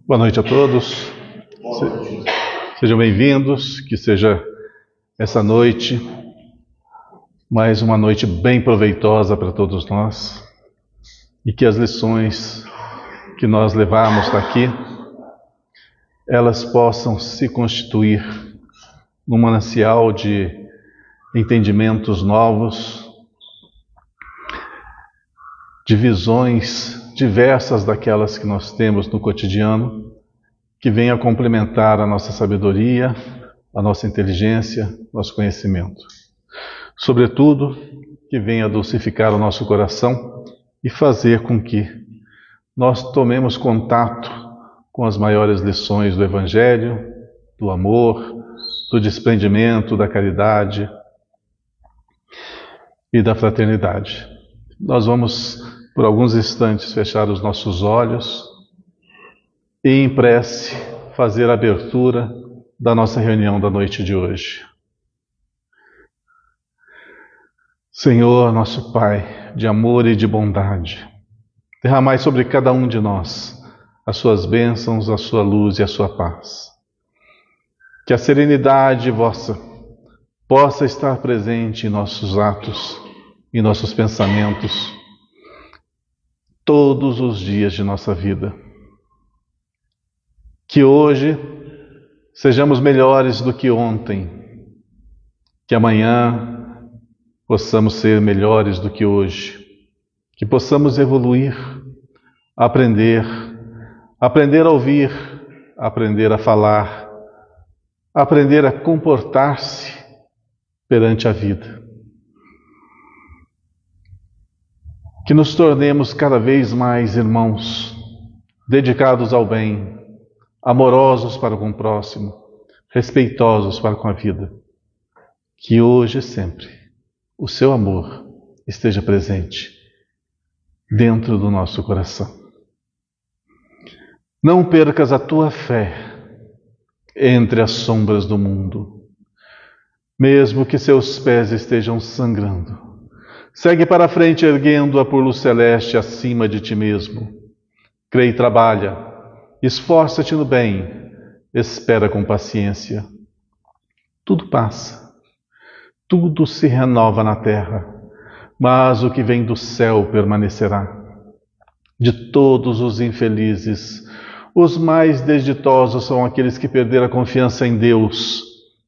Boa noite a todos. Sejam bem-vindos. Que seja essa noite mais uma noite bem proveitosa para todos nós e que as lições que nós levarmos daqui, elas possam se constituir num manancial de entendimentos novos, de visões diversas daquelas que nós temos no cotidiano, que venha complementar a nossa sabedoria, a nossa inteligência, nosso conhecimento. Sobretudo, que venha dulcificar o nosso coração e fazer com que nós tomemos contato com as maiores lições do Evangelho, do amor, do desprendimento, da caridade e da fraternidade. Nós vamos, por alguns instantes, fechar os nossos olhos e, em prece, fazer a abertura da nossa reunião da noite de hoje. Senhor, nosso Pai, de amor e de bondade, derramai sobre cada um de nós as suas bênçãos, a sua luz e a sua paz. Que a serenidade vossa possa estar presente em nossos atos, em nossos pensamentos, todos os dias de nossa vida. Que hoje sejamos melhores do que ontem, que amanhã possamos ser melhores do que hoje, que possamos evoluir, aprender a ouvir, aprender a falar, aprender a comportar-se perante a vida. Que nos tornemos cada vez mais irmãos, dedicados ao bem, amorosos para com o próximo, respeitosos para com a vida. Que hoje e sempre o seu amor esteja presente dentro do nosso coração. Não percas a tua fé entre as sombras do mundo, mesmo que seus pés estejam sangrando. Segue para a frente, erguendo-a por luz celeste acima de ti mesmo. Crê e trabalha, esforça-te no bem, espera com paciência. Tudo passa, tudo se renova na terra, mas o que vem do céu permanecerá. De todos os infelizes, os mais desditosos são aqueles que perderam a confiança em Deus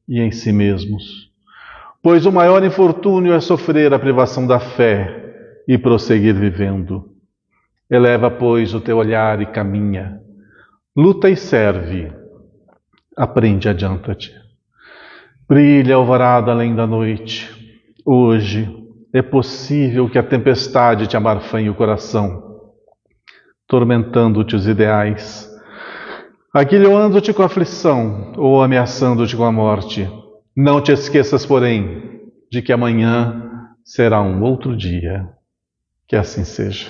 e em si mesmos. Pois o maior infortúnio é sofrer a privação da fé e prosseguir vivendo. Eleva, pois, o teu olhar e caminha. Luta e serve. Aprende e adianta-te. Brilha a alvorada além da noite. Hoje é possível que a tempestade te amarfanhe o coração, tormentando-te os ideais, aguilhoando-te com a aflição ou ameaçando-te com a morte. Não te esqueças, porém, de que amanhã será um outro dia. Que assim seja.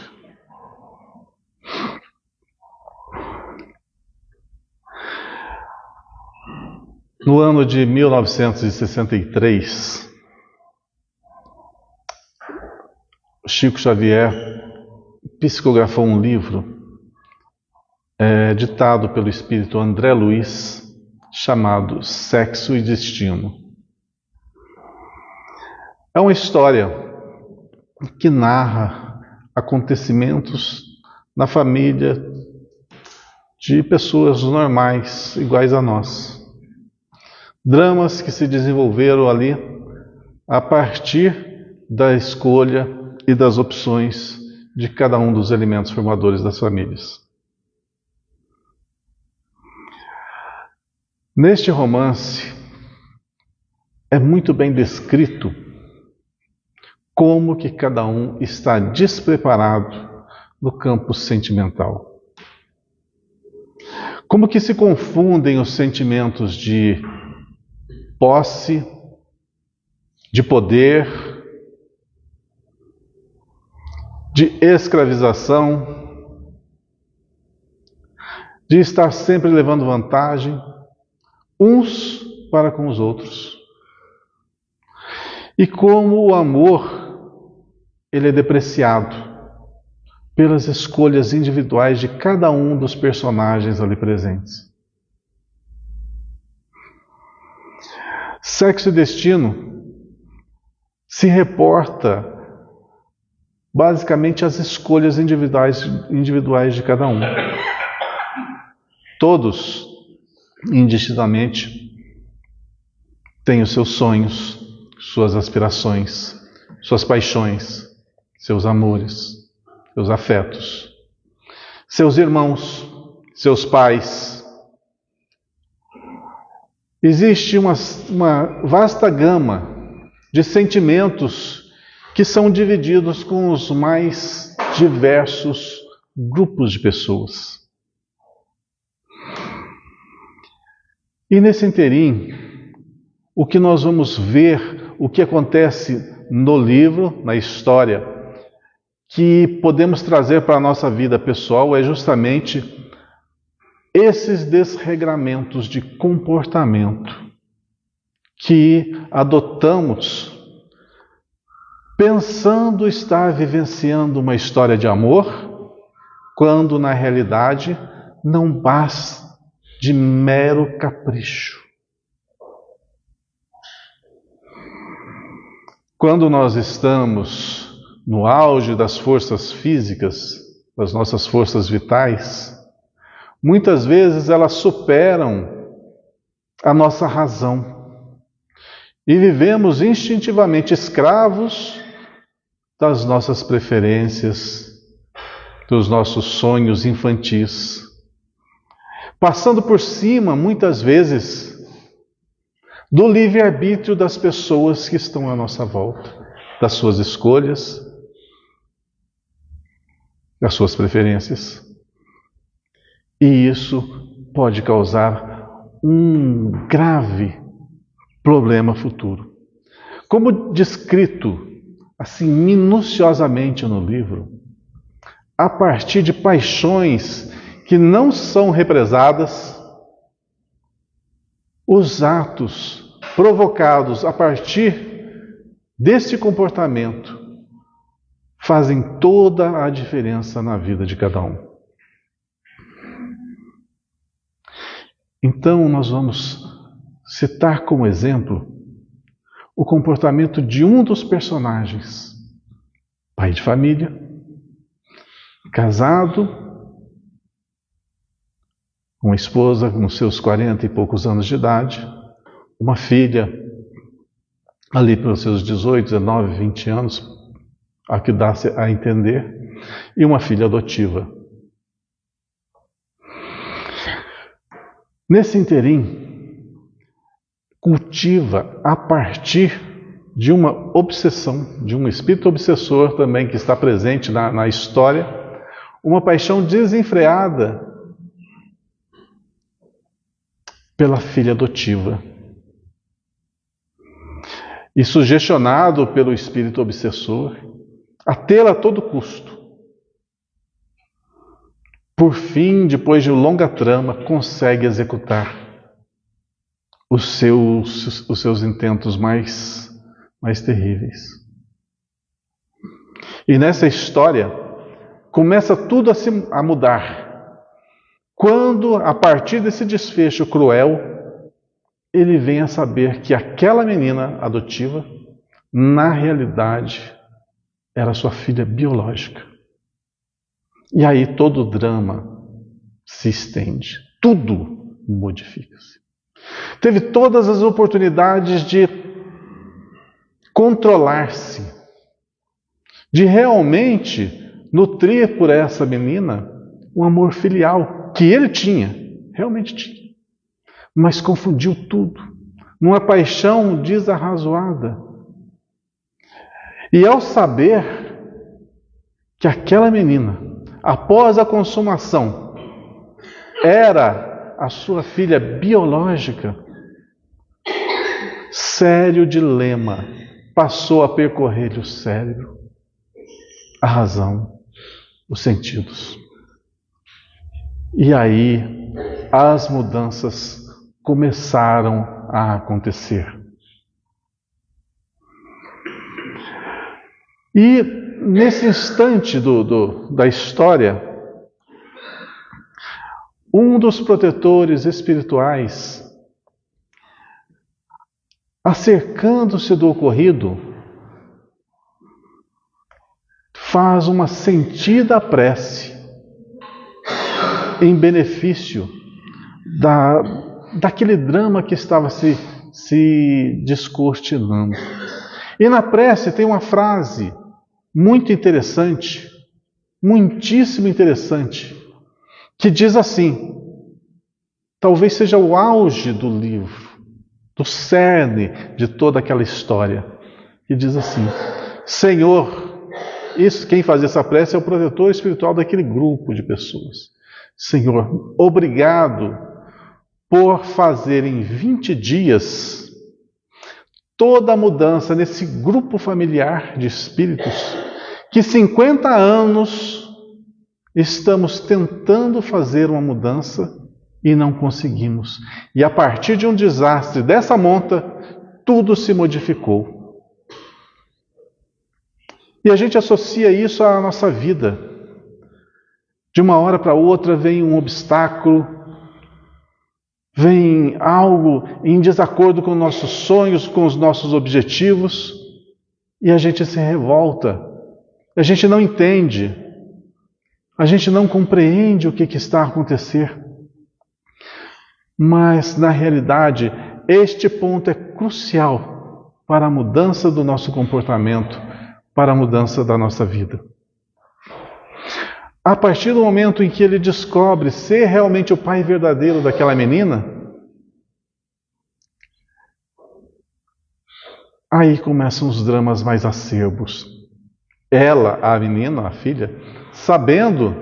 No ano de 1963, Chico Xavier psicografou um livro ditado pelo espírito André Luiz, chamado Sexo e Destino. É uma história que narra acontecimentos na família de pessoas normais, iguais a nós. Dramas que se desenvolveram ali a partir da escolha e das opções de cada um dos elementos formadores das famílias. Neste romance, é muito bem descrito como que cada um está despreparado no campo sentimental. Como que se confundem os sentimentos de posse, de poder, de escravização, de estar sempre levando vantagem uns para com os outros. E como o amor, ele é depreciado pelas escolhas individuais de cada um dos personagens ali presentes. Sexo e Destino se reporta basicamente às escolhas individuais de cada um. Todos, indistintamente, têm os seus sonhos, suas aspirações, suas paixões, seus amores, seus afetos, seus irmãos, seus pais. Existe uma vasta gama de sentimentos que são divididos com os mais diversos grupos de pessoas. E nesse interim, o que nós vamos ver, o que acontece no livro, na história, que podemos trazer para a nossa vida pessoal é justamente esses desregramentos de comportamento que adotamos pensando estar vivenciando uma história de amor, quando na realidade não basta de mero capricho. Quando nós estamos no auge das forças físicas, das nossas forças vitais, muitas vezes elas superam a nossa razão e vivemos instintivamente escravos das nossas preferências, dos nossos sonhos infantis, passando por cima, muitas vezes, do livre-arbítrio das pessoas que estão à nossa volta, das suas escolhas, das suas preferências. E isso pode causar um grave problema futuro. Como descrito assim minuciosamente no livro, a partir de paixões que não são represadas, os atos provocados a partir desse comportamento fazem toda a diferença na vida de cada um. Então, nós vamos citar como exemplo o comportamento de um dos personagens, pai de família, casado, com uma esposa nos seus 40 e poucos anos de idade, uma filha ali pelos seus 18, 19, 20 anos, a que dá a entender, e uma filha adotiva. Nesse interim, cultiva a partir de uma obsessão, de um espírito obsessor também que está presente na história, uma paixão desenfreada pela filha adotiva. E sugestionado pelo espírito obsessor a tê-la a todo custo. Por fim, depois de longa trama, consegue executar os seus intentos mais terríveis. E nessa história, começa tudo a mudar. Quando, a partir desse desfecho cruel, ele vem a saber que aquela menina adotiva, na realidade, era sua filha biológica. E aí todo o drama se estende. Tudo modifica-se. Teve todas as oportunidades de controlar-se, de realmente nutrir por essa menina um amor filial que ele tinha, realmente tinha, mas confundiu tudo, numa paixão desarrazoada. E ao saber que aquela menina, após a consumação, era a sua filha biológica, sério dilema passou a percorrer-lhe o cérebro, a razão, os sentidos. E aí as mudanças começaram a acontecer. E nesse instante da história, um dos protetores espirituais, acercando-se do ocorrido, faz uma sentida prece em benefício daquele drama que estava se descortinando. E na prece tem uma frase muito interessante, muitíssimo interessante, que diz assim, talvez seja o auge do livro, do cerne de toda aquela história, que diz assim: Senhor, quem faz essa prece é o protetor espiritual daquele grupo de pessoas. Senhor, obrigado por fazer em 20 dias toda a mudança nesse grupo familiar de espíritos que 50 anos estamos tentando fazer uma mudança e não conseguimos. E a partir de um desastre dessa monta, tudo se modificou. E a gente associa isso à nossa vida. De uma hora para outra vem um obstáculo, vem algo em desacordo com nossos sonhos, com os nossos objetivos, e a gente se revolta, a gente não entende, a gente não compreende o que está a acontecer. Mas, na realidade, este ponto é crucial para a mudança do nosso comportamento, para a mudança da nossa vida. A partir do momento em que ele descobre ser realmente o pai verdadeiro daquela menina, aí começam os dramas mais acerbos. Ela, a menina, a filha, sabendo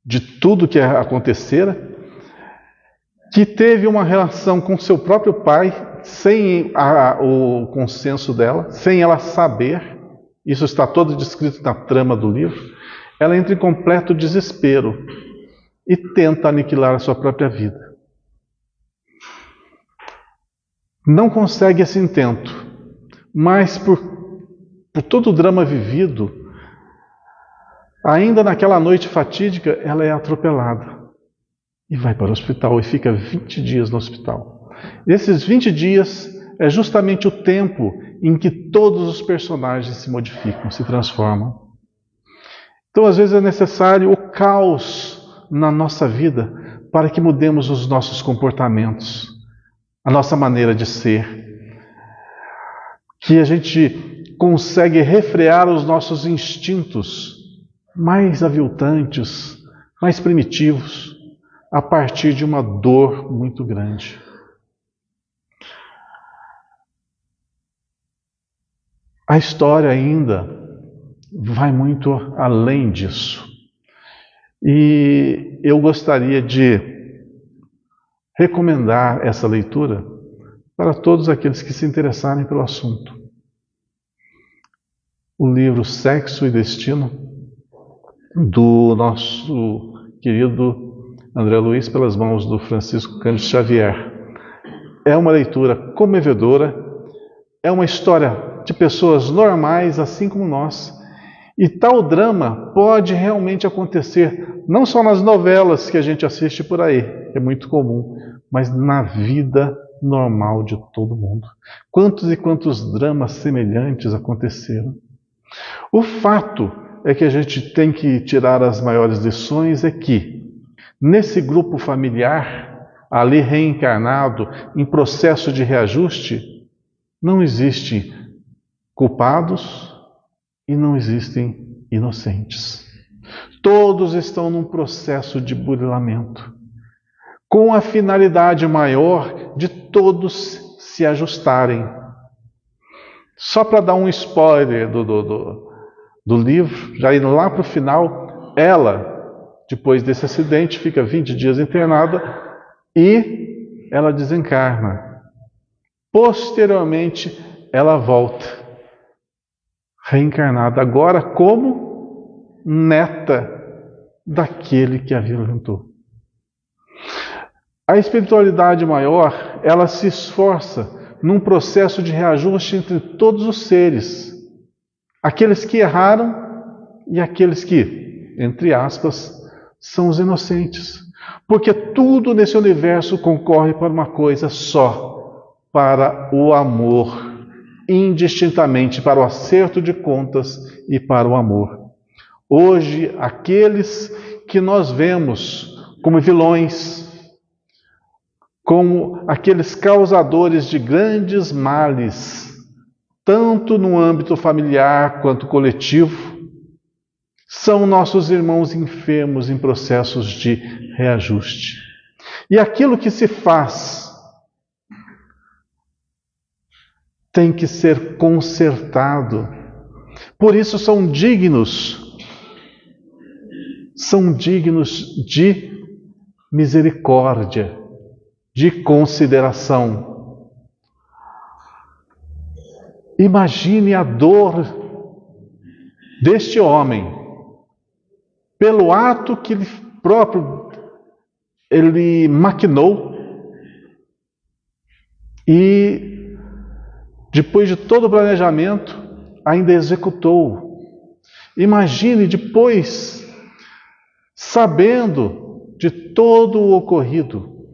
de tudo que acontecera, que teve uma relação com seu próprio pai, sem o consenso dela, sem ela saber, isso está todo descrito na trama do livro, ela entra em completo desespero e tenta aniquilar a sua própria vida. Não consegue esse intento, mas por todo o drama vivido, ainda naquela noite fatídica, ela é atropelada e vai para o hospital e fica 20 dias no hospital. Esses 20 dias é justamente o tempo em que todos os personagens se modificam, se transformam. Então, às vezes é necessário o caos na nossa vida para que mudemos os nossos comportamentos, a nossa maneira de ser, que a gente consegue refrear os nossos instintos mais aviltantes, mais primitivos, a partir de uma dor muito grande. A história ainda vai muito além disso. E eu gostaria de recomendar essa leitura para todos aqueles que se interessarem pelo assunto. O livro Sexo e Destino, do nosso querido André Luiz, pelas mãos do Francisco Cândido Xavier. É uma leitura comovedora, é uma história de pessoas normais, assim como nós. E tal drama pode realmente acontecer, não só nas novelas que a gente assiste por aí, que é muito comum, mas na vida normal de todo mundo. Quantos e quantos dramas semelhantes aconteceram? O fato é que a gente tem que tirar as maiores lições é que, nesse grupo familiar, ali reencarnado, em processo de reajuste, não existem culpados e não existem inocentes. Todos estão num processo de burilamento, com a finalidade maior de todos se ajustarem. Só para dar um spoiler do livro, já indo lá para o final, ela, depois desse acidente, fica 20 dias internada e ela desencarna. Posteriormente, ela volta, reencarnada, agora como neta daquele que a violentou. A espiritualidade maior, ela se esforça num processo de reajuste entre todos os seres. aqueles que erraram e aqueles que, entre aspas, são os inocentes. Porque tudo nesse universo concorre para uma coisa só, para o amor, indistintamente para o acerto de contas e para o amor. Hoje, aqueles que nós vemos como vilões, como aqueles causadores de grandes males, tanto no âmbito familiar quanto coletivo, são nossos irmãos enfermos em processos de reajuste. E aquilo que se faz tem que ser consertado. Por isso são dignos de misericórdia, de consideração. Imagine a dor deste homem pelo ato que ele maquinou e, depois de todo o planejamento, ainda executou. Imagine depois, sabendo de todo o ocorrido,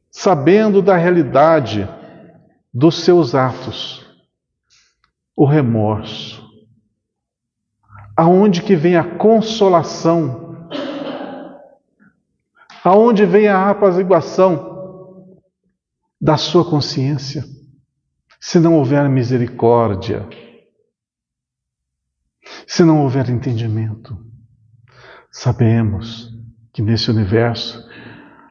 sabendo da realidade dos seus atos, o remorso. Aonde que vem a consolação? Aonde vem a apaziguação da sua consciência? Se não houver misericórdia, se não houver entendimento. Sabemos que nesse universo,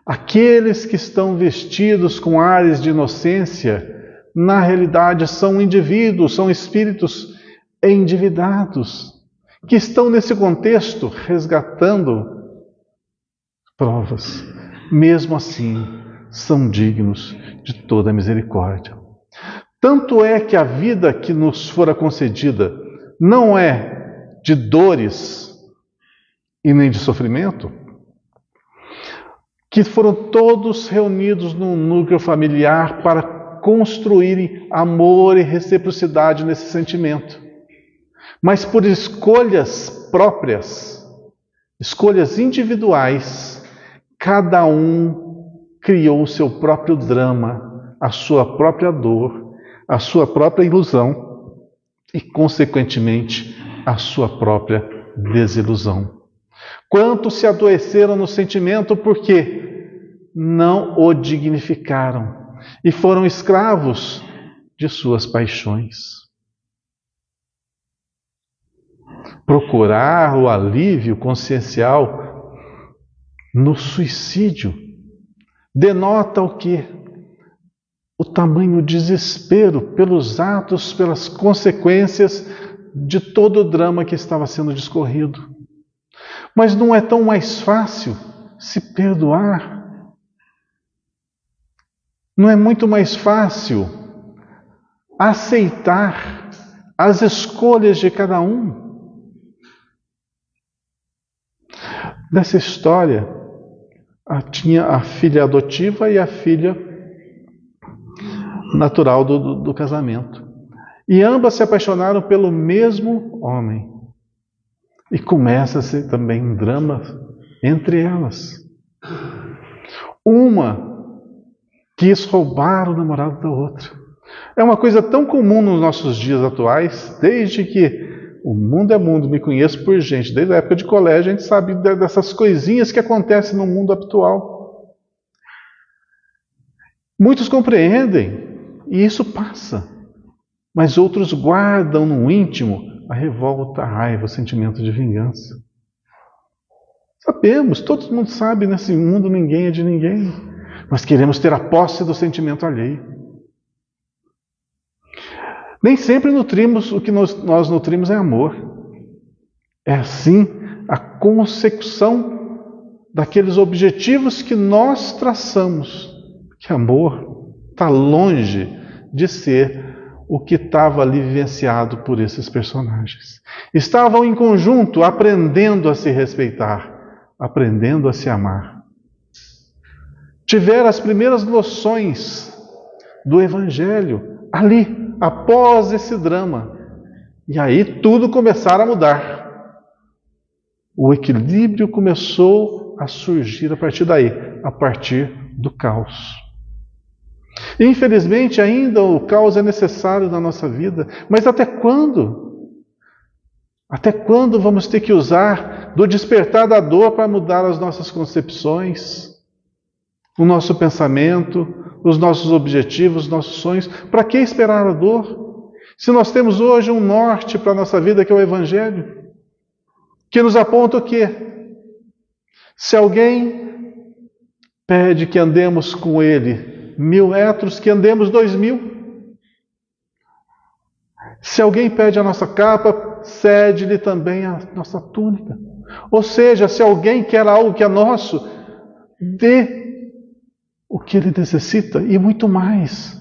aqueles que estão vestidos com ares de inocência, na realidade são indivíduos, são espíritos endividados, que estão nesse contexto resgatando provas. Mesmo assim, são dignos de toda a misericórdia. Tanto é que a vida que nos fora concedida não é de dores e nem de sofrimento, que foram todos reunidos num núcleo familiar para construírem amor e reciprocidade nesse sentimento. Mas por escolhas próprias, escolhas individuais, cada um criou o seu próprio drama, a sua própria dor, a sua própria ilusão e, consequentemente, a sua própria desilusão. Quantos se adoeceram no sentimento porque não o dignificaram e foram escravos de suas paixões. Procurar o alívio consciencial no suicídio denota o quê? O tamanho desespero pelos atos, pelas consequências de todo o drama que estava sendo discorrido. Mas não é tão mais fácil se perdoar? Não é muito mais fácil aceitar as escolhas de cada um? Nessa história, tinha a filha adotiva e a filha natural do casamento. E ambas se apaixonaram pelo mesmo homem. E começa-se também um drama entre elas. Uma quis roubar o namorado da outra. É uma coisa tão comum nos nossos dias atuais, desde que o mundo é mundo, me conheço por gente, desde a época de colégio a gente sabe dessas coisinhas que acontecem no mundo atual. Muitos compreendem e isso passa, mas outros guardam no íntimo a revolta, a raiva, o sentimento de vingança. Sabemos, todo mundo sabe, nesse mundo ninguém é de ninguém, mas queremos ter a posse do sentimento alheio. Nem sempre nutrimos, o que nós nutrimos é amor. É assim a consecução daqueles objetivos que nós traçamos. Que amor está longe de ser o que estava ali vivenciado por esses personagens. Estavam em conjunto, aprendendo a se respeitar, aprendendo a se amar. Tiveram as primeiras noções do Evangelho ali, após esse drama. E aí tudo começaram a mudar. O equilíbrio começou a surgir a partir daí, a partir do caos. Infelizmente, ainda o caos é necessário na nossa vida, mas até quando? Até quando vamos ter que usar do despertar da dor para mudar as nossas concepções, o nosso pensamento, os nossos objetivos, os nossos sonhos? Para que esperar a dor? Se nós temos hoje um norte para a nossa vida, que é o Evangelho, que nos aponta o quê? Se alguém pede que andemos com ele 1000 metros, que andemos 2000. Se alguém pede a nossa capa, cede-lhe também a nossa túnica. Ou seja, se alguém quer algo que é nosso, dê o que ele necessita e muito mais.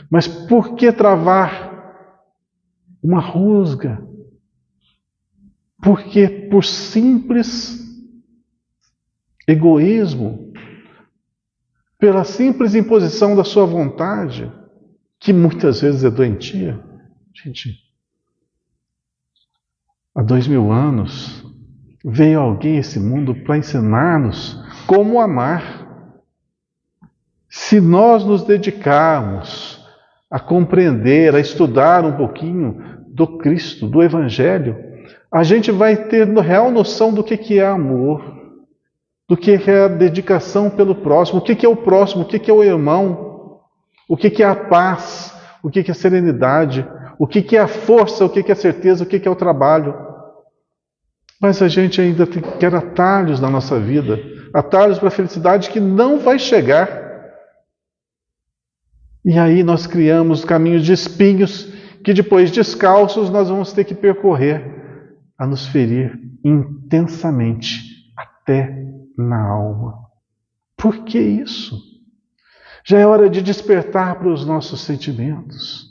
Mas por que travar uma rusga? Porque por simples egoísmo, pela simples imposição da sua vontade, que muitas vezes é doentia. Gente, há 2000 anos veio alguém a esse mundo para ensinar-nos como amar. Se nós nos dedicarmos a compreender, a estudar um pouquinho do Cristo, do Evangelho, a gente vai ter real noção do que é amor, do que é a dedicação pelo próximo, o que é o próximo, o que é o irmão, o que é a paz, o que é a serenidade, o que é a força, o que é a certeza, o que é o trabalho. Mas a gente ainda quer atalhos na nossa vida, atalhos para a felicidade que não vai chegar. E aí nós criamos caminhos de espinhos que depois, descalços, nós vamos ter que percorrer a nos ferir intensamente até na alma. Por que isso? Já é hora de despertar para os nossos sentimentos,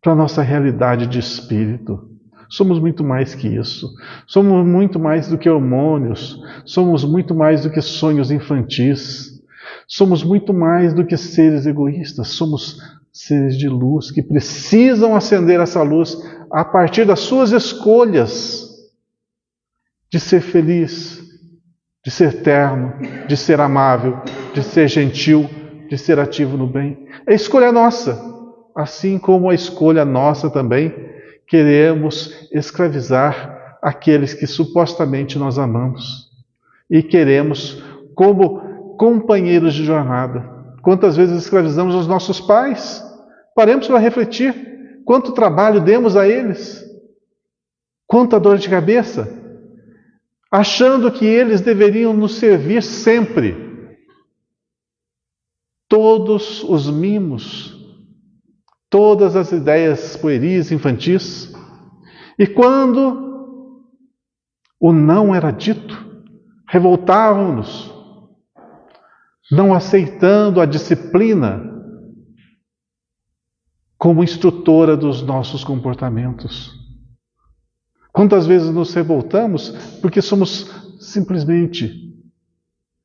para a nossa realidade de espírito. Somos muito mais que isso. Somos muito mais do que hormônios. Somos muito mais do que sonhos infantis. Somos muito mais do que seres egoístas. Somos seres de luz que precisam acender essa luz a partir das suas escolhas de ser feliz, de ser terno, de ser amável, de ser gentil, de ser ativo no bem. É escolha nossa. Assim como a escolha nossa também, queremos escravizar aqueles que supostamente nós amamos. E queremos, como companheiros de jornada. Quantas vezes escravizamos os nossos pais? Paremos para refletir. Quanto trabalho demos a eles? Quanta dor de cabeça? Achando que eles deveriam nos servir sempre. Todos os mimos, todas as ideias pueris, infantis. E quando o não era dito, revoltávamos-nos, não aceitando a disciplina como instrutora dos nossos comportamentos. Quantas vezes nos revoltamos porque somos simplesmente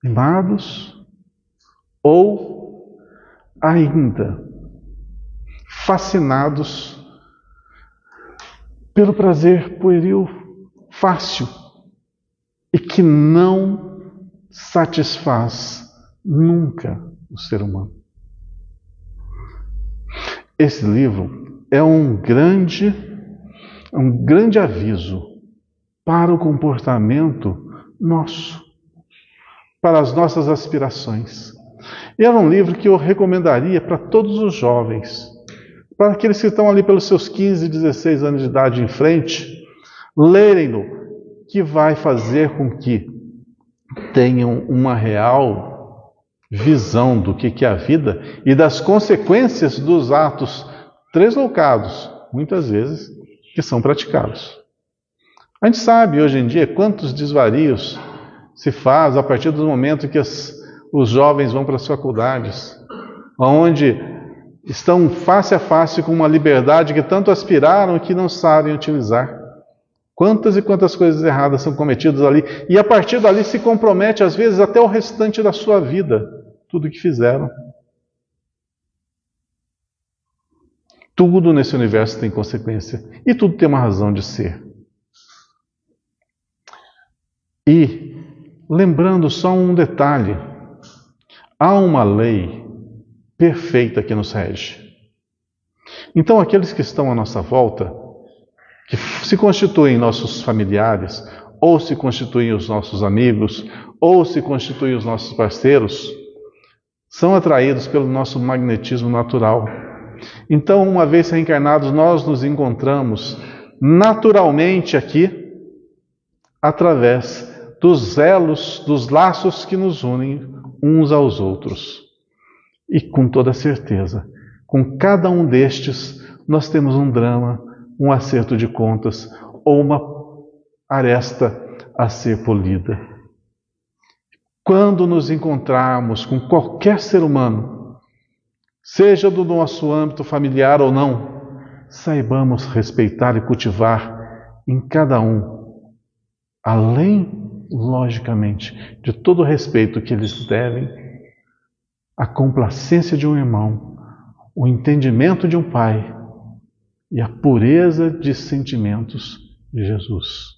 mimados ou ainda fascinados pelo prazer pueril, fácil, e que não satisfaz nunca o ser humano. Esse livro é um grande aviso para o comportamento nosso, para as nossas aspirações. E era um livro que eu recomendaria para todos os jovens, para aqueles que estão ali pelos seus 15, 16 anos de idade em frente, lerem-no, que vai fazer com que tenham uma real visão do que é a vida e das consequências dos atos tresloucados, muitas vezes, que são praticados. A gente sabe hoje em dia quantos desvarios se faz a partir do momento que os jovens vão para as faculdades, onde estão face a face com uma liberdade que tanto aspiraram e que não sabem utilizar. Quantas e quantas coisas erradas são cometidas ali, e a partir dali se compromete, às vezes, até o restante da sua vida, tudo que fizeram. Tudo nesse universo tem consequência e tudo tem uma razão de ser. E, lembrando só um detalhe, há uma lei perfeita que nos rege. Então, aqueles que estão à nossa volta, que se constituem nossos familiares, ou se constituem os nossos amigos, ou se constituem os nossos parceiros, são atraídos pelo nosso magnetismo natural. Então, uma vez reencarnados, nós nos encontramos naturalmente aqui, através dos elos, dos laços que nos unem uns aos outros. E com toda certeza, com cada um destes, nós temos um drama, um acerto de contas ou uma aresta a ser polida. Quando nos encontrarmos com qualquer ser humano, seja do nosso âmbito familiar ou não, saibamos respeitar e cultivar em cada um, além, logicamente, de todo o respeito que eles devem, a complacência de um irmão, o entendimento de um pai e a pureza de sentimentos de Jesus.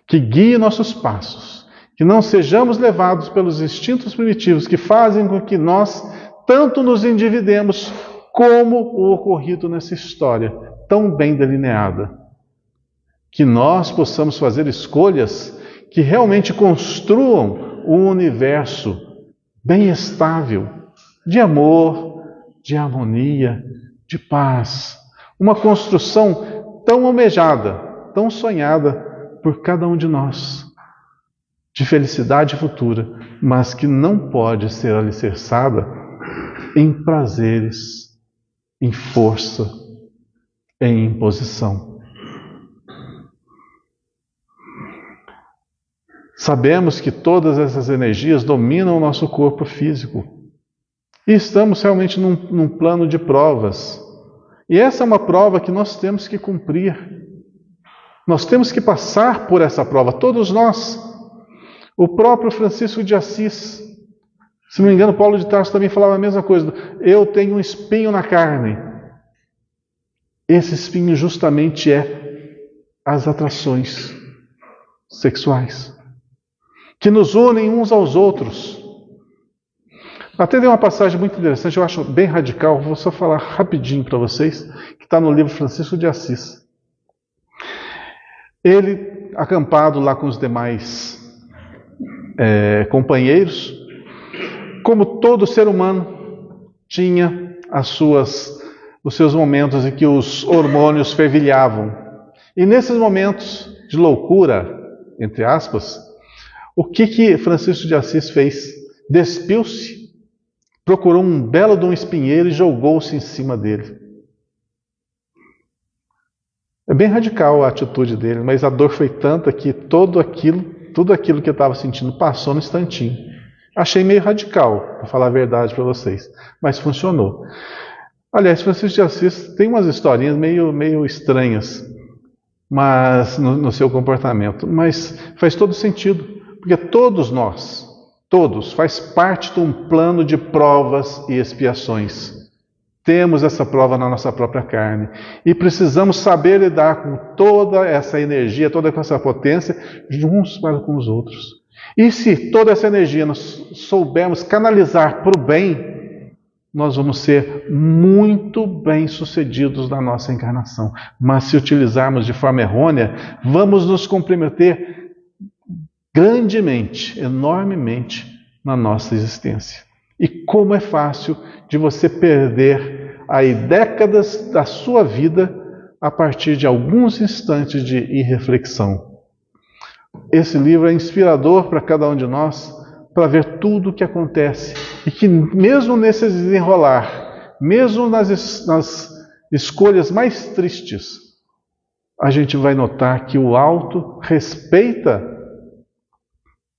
Que guie nossos passos, que não sejamos levados pelos instintos primitivos que fazem com que nós tanto nos endividemos como o ocorrido nessa história tão bem delineada. Que nós possamos fazer escolhas que realmente construam um universo bem estável, de amor, de harmonia, de paz. Uma construção tão almejada, tão sonhada por cada um de nós, de felicidade futura, mas que não pode ser alicerçada em prazeres, em força, em imposição. Sabemos que todas essas energias dominam o nosso corpo físico. E estamos realmente num plano de provas. E essa é uma prova que nós temos que cumprir. Nós temos que passar por essa prova, todos nós. O próprio Francisco de Assis, se não me engano, Paulo de Tarso também falava a mesma coisa. Eu tenho um espinho na carne. Esse espinho justamente é as atrações sexuais, que nos unem uns aos outros. Até tem uma passagem muito interessante, eu acho bem radical, vou só falar rapidinho para vocês, que está no livro Francisco de Assis. Ele, acampado lá com os demais companheiros, como todo ser humano, tinha os seus momentos em que os hormônios fervilhavam. E nesses momentos de loucura, entre aspas, o que Francisco de Assis fez? Despiu-se, procurou um belo de um espinheiro e jogou-se em cima dele. É bem radical a atitude dele, mas a dor foi tanta que tudo aquilo que eu estava sentindo passou no instantinho. Achei meio radical, para falar a verdade para vocês, mas funcionou. Aliás, Francisco de Assis tem umas historinhas meio estranhas, mas no seu comportamento, mas faz todo sentido, porque todos nós, faz parte de um plano de provas e expiações. Temos essa prova na nossa própria carne e precisamos saber lidar com toda essa energia, toda essa potência, uns para com os outros. E se toda essa energia nós soubermos canalizar para o bem, nós vamos ser muito bem-sucedidos na nossa encarnação. Mas se utilizarmos de forma errônea, vamos nos comprometer grandemente, enormemente na nossa existência. E como é fácil de você perder aí décadas da sua vida a partir de alguns instantes de irreflexão. Esse livro é inspirador para cada um de nós, para ver tudo o que acontece. E que mesmo nesse desenrolar, mesmo nas escolhas mais tristes, a gente vai notar que o alto respeita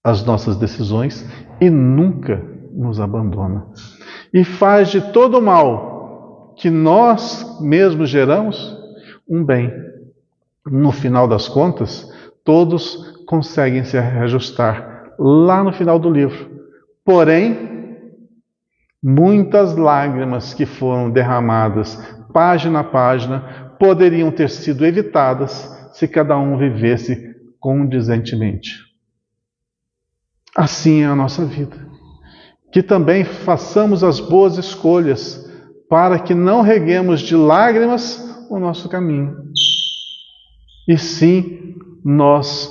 as nossas decisões e nunca nos abandona. E faz de todo o mal que nós mesmos geramos um bem. No final das contas, todos conseguem se reajustar lá no final do livro. Porém, muitas lágrimas que foram derramadas página a página, poderiam ter sido evitadas se cada um vivesse condizentemente. Assim é a nossa vida. Que também façamos as boas escolhas, para que não reguemos de lágrimas o nosso caminho. E sim, nós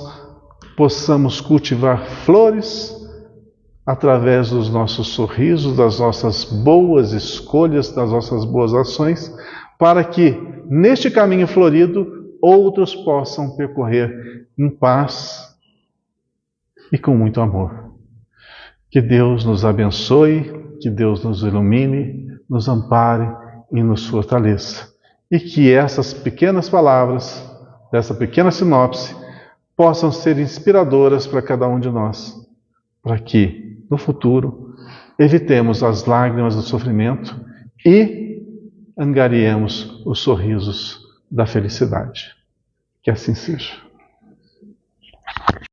possamos cultivar flores através dos nossos sorrisos, das nossas boas escolhas, das nossas boas ações, para que, neste caminho florido, outros possam percorrer em paz e com muito amor. Que Deus nos abençoe, que Deus nos ilumine, nos ampare e nos fortaleça. E que essas pequenas palavras, dessa pequena sinopse, possam ser inspiradoras para cada um de nós, para que, no futuro, evitemos as lágrimas do sofrimento e angariemos os sorrisos da felicidade. Que assim seja.